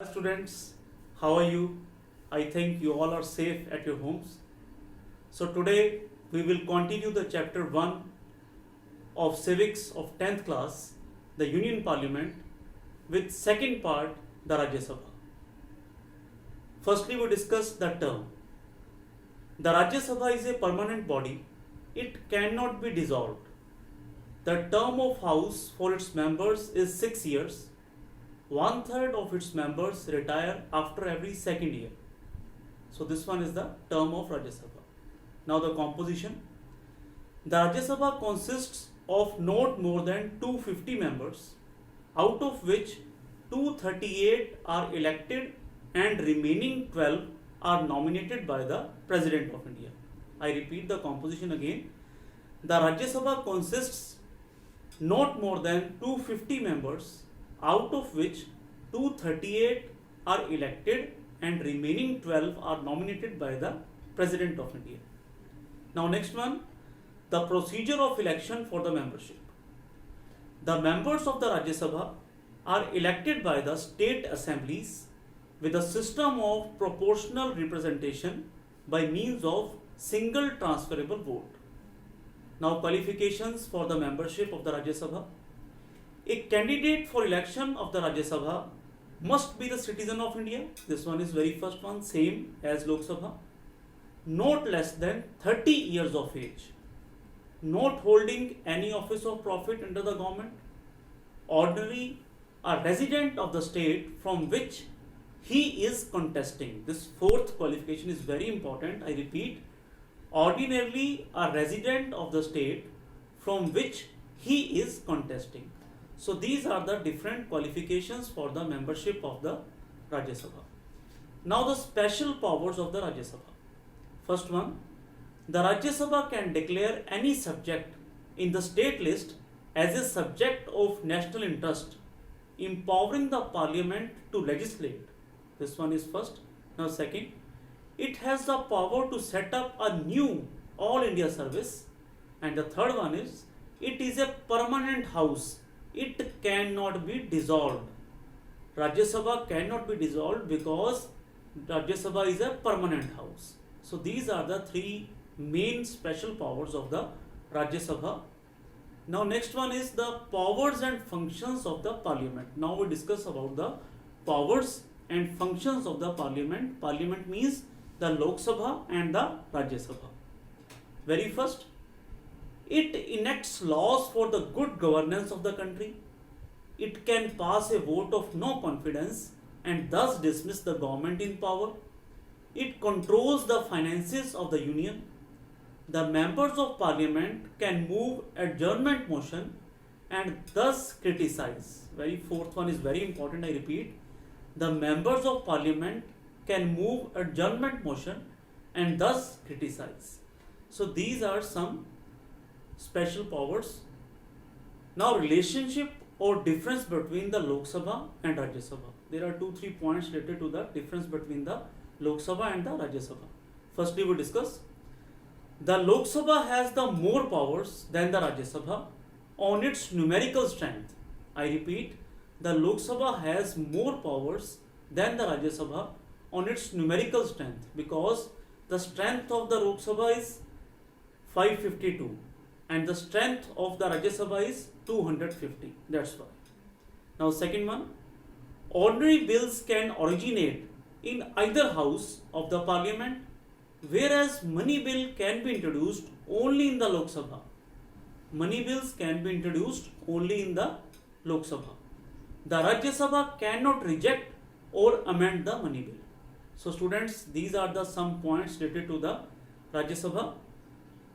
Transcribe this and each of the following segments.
Hi students, how are you? I think you all are safe at your homes. So today we will continue the chapter 1 of civics of 10th class, the Union Parliament, with second part, the Rajya Sabha. Firstly we discuss the term. The Rajya Sabha is a permanent body. It cannot be dissolved. The term of house for its members is 6 years. 1/3 of its members retire after every second year. So this one is the term of Rajya Sabha. Now the composition. The Rajya Sabha consists of not more than 250 members, out of which 238 are elected and remaining 12 are nominated by the President of India. I repeat the composition again. The Rajya Sabha consists not more than 250 members, out of which 238 are elected and remaining 12 are nominated by the President of India. Now next one, the procedure of election for the membership. The members of the Rajya Sabha are elected by the state assemblies with a system of proportional representation by means of single transferable vote. Now qualifications for the membership of the Rajya Sabha. A candidate for election of the Rajya Sabha must be the citizen of India. This one is very first one, same as Lok Sabha. Not less than 30 years of age. Not holding any office of profit under the government. Ordinary, a resident of the state from which he is contesting. This fourth qualification is very important. I repeat, ordinarily a resident of the state from which he is contesting. So these are the different qualifications for the membership of the Rajya Sabha. Now the special powers of the Rajya Sabha. First one, the Rajya Sabha can declare any subject in the state list as a subject of national interest, empowering the parliament to legislate. This one is first. Now second, it has the power to set up a new All India service. And the third one is, it is a permanent house. It cannot be dissolved. Rajya Sabha cannot be dissolved because Rajya Sabha is a permanent house. So these are the three main special powers of the Rajya Sabha. Now next one is the powers and functions of the parliament. Now we discuss about the powers and functions of the parliament. Parliament means the Lok Sabha and the Rajya Sabha. Very first, it enacts laws for the good governance of the country. It can pass a vote of no confidence and thus dismiss the government in power. It controls the finances of the union. The members of parliament can move adjournment motion and thus criticize. Very fourth one is very important, I repeat. The members of parliament can move adjournment motion and thus criticize. So these are some special powers. Now relationship or difference between the Lok Sabha and Rajya Sabha. There are 2-3 points related to the difference between the Lok Sabha and the Rajya Sabha. Firstly we discuss, the Lok Sabha has the more powers than the Rajya Sabha on its numerical strength. I repeat, the Lok Sabha has more powers than the Rajya Sabha on its numerical strength, because the strength of the Lok Sabha is 552 and the strength of the Rajya Sabha is 250. That's why. Now second one, ordinary bills can originate in either house of the parliament, whereas money bill can be introduced only in the Lok Sabha. Money bills can be introduced only in the Lok Sabha. The Rajya Sabha cannot reject or amend the money bill. So students, these are the some points related to the Rajya Sabha.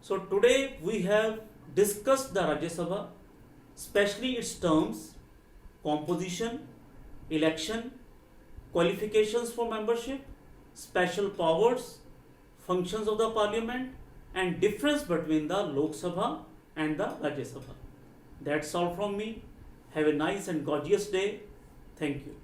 So today we have discussed the Rajya Sabha, especially its terms, composition, election, qualifications for membership, special powers, functions of the parliament, and difference between the Lok Sabha and the Rajya Sabha. That's all from me. Have a nice and gorgeous day. Thank you.